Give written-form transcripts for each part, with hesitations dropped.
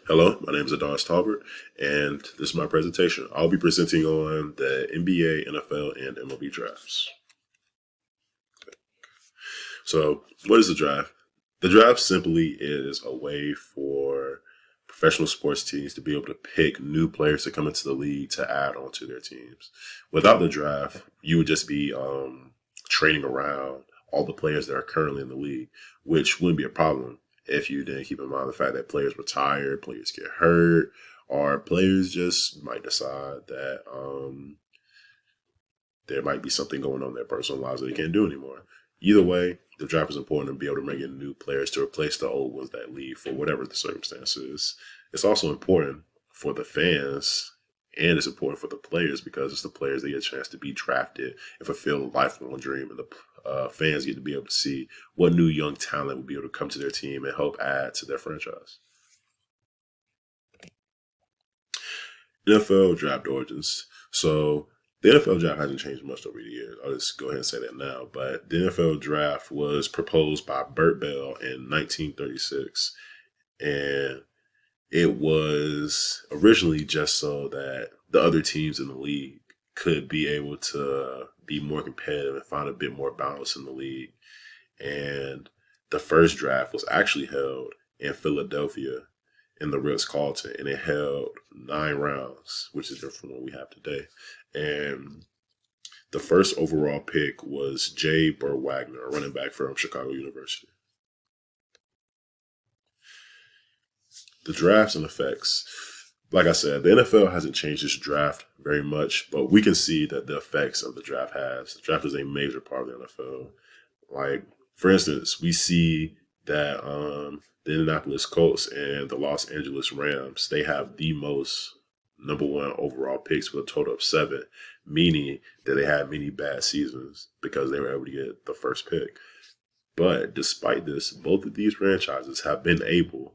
Hello, my name is Adonis Talbert, and this is my presentation. I'll be presenting on the NBA, NFL, and MLB drafts. So, what is the draft? The draft simply is a way for professional sports teams to be able to pick new players to come into the league to add onto their teams. Without the draft, you would just be trading around all the players that are currently in the league, which wouldn't be a problem if you didn't keep in mind the fact that players retire, players get hurt, or players just might decide that there might be something going on in their personal lives that they can't do anymore. Either way, the draft is important to be able to bring in new players to replace the old ones that leave for whatever the circumstances. It's also important for the fans and it's important for the players because it's the players that get a chance to be drafted and fulfill a lifelong dream, and the fans get to be able to see what new young talent will be able to come to their team and help add to their franchise. NFL draft origins. So the NFL draft hasn't changed much over the years. I'll just go ahead and say that now. But the NFL draft was proposed by Bert Bell in 1936. And it was originally just so that the other teams in the league could be able to be more competitive and find a bit more balance in the league. And the first draft was actually held in Philadelphia in the Ritz-Carlton, and it held 9 rounds, which is different from what we have today. And the first overall pick was Jay Burr Wagner, a running back from Chicago University. The drafts and effects. Like I said, the NFL hasn't changed its draft very much, but we can see that the effects of the draft has. The draft is a major part of the NFL. Like, for instance, we see that the Indianapolis Colts and the Los Angeles Rams, they have the most number 1 overall picks with a total of 7, meaning that they had many bad seasons because they were able to get the first pick. But despite this, both of these franchises have been able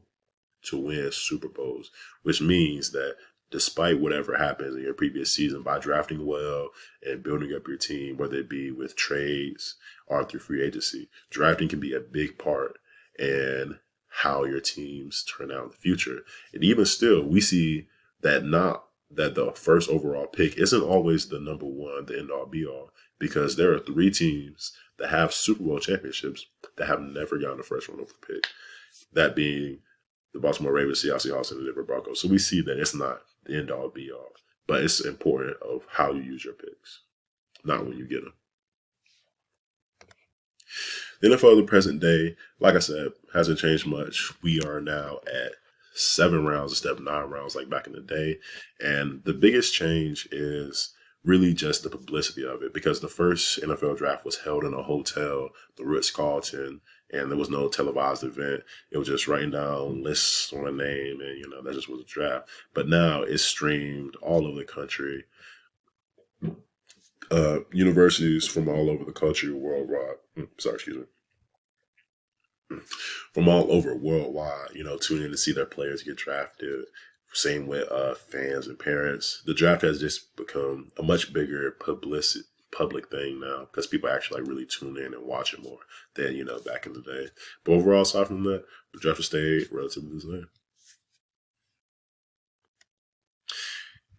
to win Super Bowls, which means that despite whatever happens in your previous season, by drafting well and building up your team, whether it be with trades or through free agency, drafting can be a big part in how your teams turn out in the future. And even still, we see that not that the first overall pick isn't always the number 1, the end all be all, because there are 3 teams that have Super Bowl championships that have never gotten the first round over pick. That being the Baltimore Ravens, Seattle Seahawks, and the Denver Broncos. So we see that it's not the end all be all, but it's important of how you use your picks, not when you get them. The NFL of the present day, like I said, hasn't changed much. We are now at 7 rounds instead of 9 rounds like back in the day. And the biggest change is really just the publicity of it, because the first NFL draft was held in a hotel, the Ritz-Carlton, and there was no televised event. It was just writing down lists on a name, and that just was a draft. But now it's streamed all over the country. Universities from all over the country, worldwide. From all over worldwide, tune in to see their players get drafted. Same with fans and parents. The draft has just become a much bigger public thing now because people actually really tune in and watch it more than back in the day. But overall, aside from that, the draft has stayed relatively the same.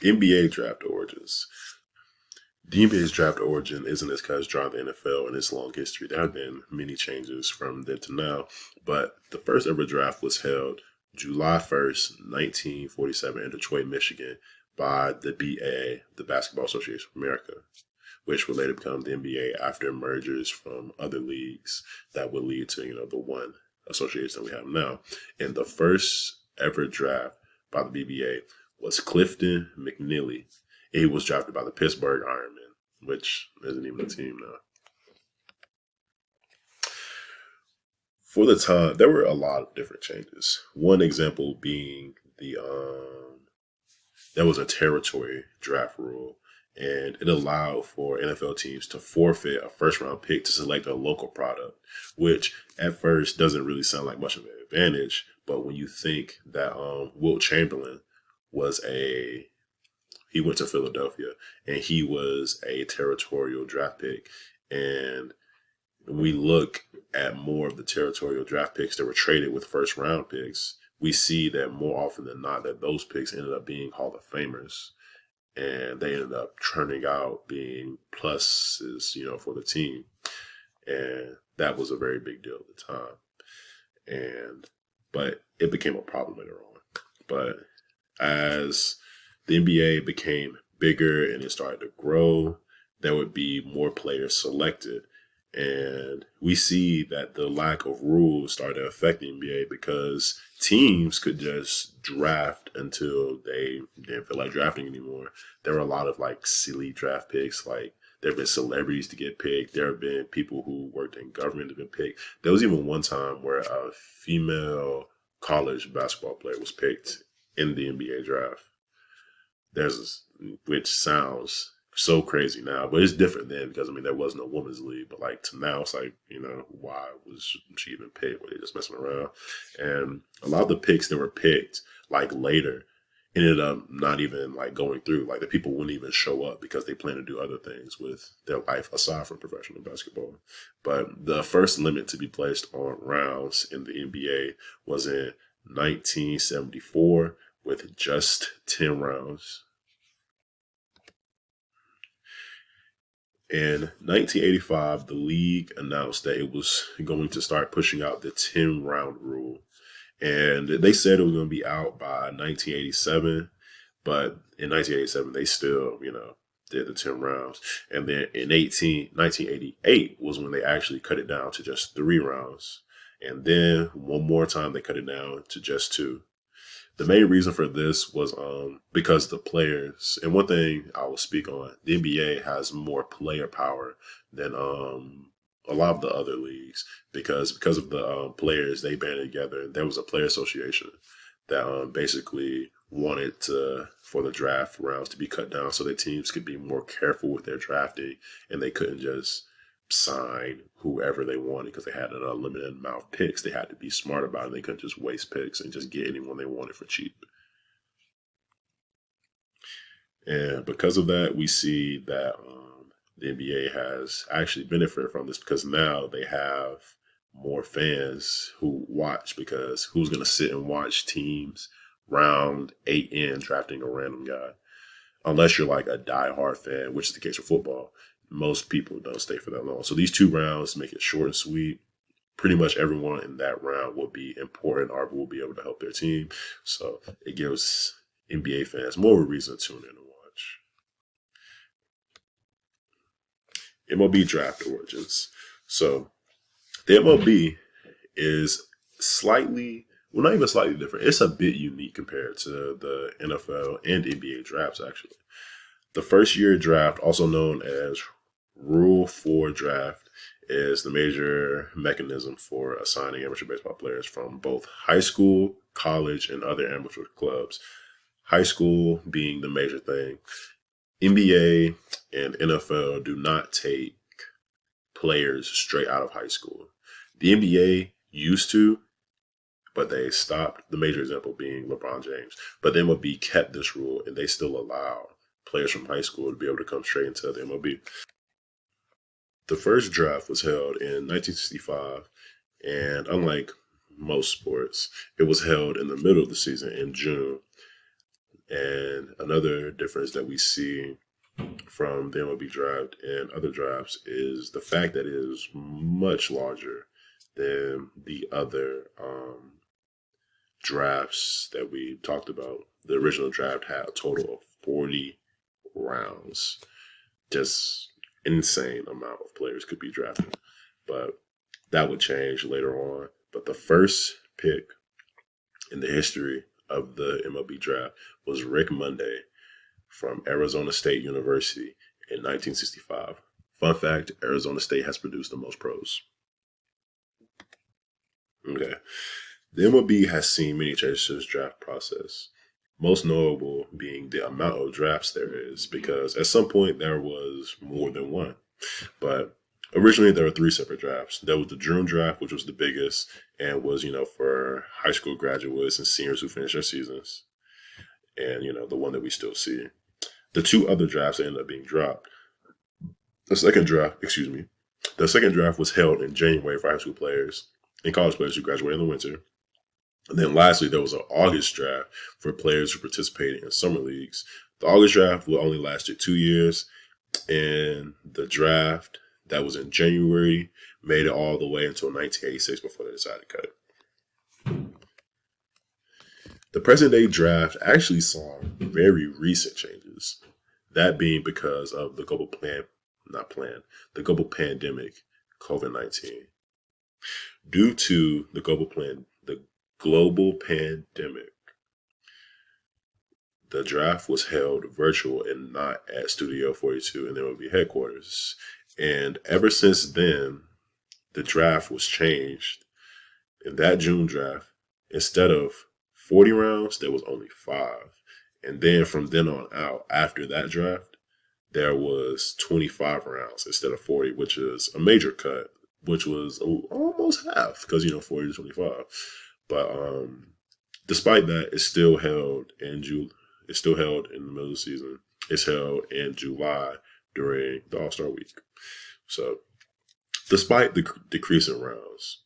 NBA draft origins. The NBA's draft origin isn't as cut as dry the NFL in its long history. There have been many changes from then to now, but the first ever draft was held July 1st, 1947 in Detroit, Michigan by the BAA, the Basketball Association of America, which would later become the NBA after mergers from other leagues that would lead to, the one association that we have now. And the first ever draft by the BBA was Clifton McNeely. He was drafted by the Pittsburgh Ironmen, which isn't even a team now. For the time, there were a lot of different changes. One example being there was a territory draft rule, and it allowed for NFL teams to forfeit a first-round pick to select a local product, which at first doesn't really sound like much of an advantage. But when you think that Wilt Chamberlain he went to Philadelphia, and he was a territorial draft pick. And we look at more of the territorial draft picks that were traded with first round picks, we see that more often than not that those picks ended up being Hall of Famers, and they ended up turning out being pluses, for the team. And that was a very big deal at the time. But it became a problem later on. But as the NBA became bigger and it started to grow, there would be more players selected. And we see that the lack of rules started affecting the NBA because teams could just draft until they didn't feel like drafting anymore. There were a lot of silly draft picks. There have been celebrities to get picked. There have been people who worked in government to get picked. There was even one time where a female college basketball player was picked in the NBA draft. Which sounds so crazy now, but it's different then because there was no women's league. But to now, it's why was she even picked? Were they just messing around? And a lot of the picks that were picked later ended up not even going through. The people wouldn't even show up because they plan to do other things with their life aside from professional basketball. But the first limit to be placed on rounds in the NBA was in 1974 with just 10 rounds. In 1985, the league announced that it was going to start pushing out the 10-round rule. And they said it was going to be out by 1987. But in 1987, they still, did the 10 rounds. And then in 1988 was when they actually cut it down to just 3 rounds. And then one more time, they cut it down to just 2. The main reason for this was because the players, and one thing I will speak on, the NBA has more player power than a lot of the other leagues because of the players, they banded together. There was a player association that basically wanted for the draft rounds to be cut down so that teams could be more careful with their drafting and they couldn't just sign whoever they wanted because they had an unlimited amount of picks. They had to be smart about it. They couldn't just waste picks and just get anyone they wanted for cheap. And because of that, we see that the NBA has actually benefited from this because now they have more fans who watch, because who's going to sit and watch teams round 8 in drafting a random guy? Unless you're a diehard fan, which is the case for football. Most people don't stay for that long. So these 2 rounds make it short and sweet. Pretty much everyone in that round will be important or will be able to help their team. So it gives NBA fans more of a reason to tune in and watch. MLB draft origins. So the MLB is slightly, well, not even slightly different. It's a bit unique compared to the NFL and NBA drafts, actually. The first year draft, also known as Rule 4 draft, is the major mechanism for assigning amateur baseball players from both high school, college, and other amateur clubs. High school being the major thing. NBA and NFL do not take players straight out of high school. The NBA used to, but they stopped. The major example being LeBron James. But the MLB kept this rule, and they still allow players from high school to be able to come straight into the MLB. The first draft was held in 1965, and unlike most sports, it was held in the middle of the season in June. And another difference that we see from the MLB draft and other drafts is the fact that it is much larger than the other drafts that we talked about. The original draft had a total of 40 rounds. Just insane amount of players could be drafted. But that would change later on. But the first pick in the history of the MLB draft was Rick Monday from Arizona State University in 1965. Fun fact, Arizona State has produced the most pros. Okay. The MLB has seen many changes to its draft process. Most notable being the amount of drafts there is, because at some point there was more than one. But originally there were 3 separate drafts. There was the June draft, which was the biggest and was, for high school graduates and seniors who finished their seasons. And, the one that we still see. The 2 other drafts ended up being dropped. The second draft was held in January for high school players and college players who graduated in the winter. And then lastly, there was an August draft for players who participated in summer leagues. The August draft will only lasted 2 years, and the draft that was in January made it all the way until 1986 before they decided to cut it. The present day draft actually saw very recent changes, that being because of the global the global pandemic, COVID-19. Due to the global pandemic, the draft was held virtual and not at Studio 42 in MLB headquarters. And ever since then, the draft was changed. In that June draft, instead of 40 rounds, there was only 5. And then from then on out, after that draft, there was 25 rounds instead of 40, which is a major cut, which was almost half because, 40 to 25. But despite that, it's still held in the middle of the season. It's held in July during the All-Star week. So despite the decrease in rounds,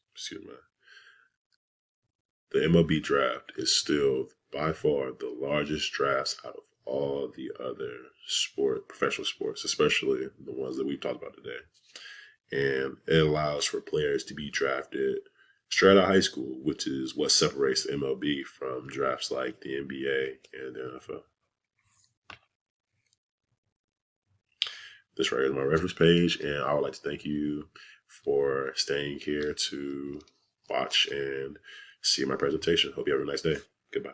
the MLB draft is still by far the largest draft out of all the other professional sports, especially the ones that we've talked about today. And it allows for players to be drafted straight out of high school, which is what separates the MLB from drafts like the NBA and the NFL. This right here is my reference page, and I would like to thank you for staying here to watch and see my presentation. Hope you have a nice day. Goodbye.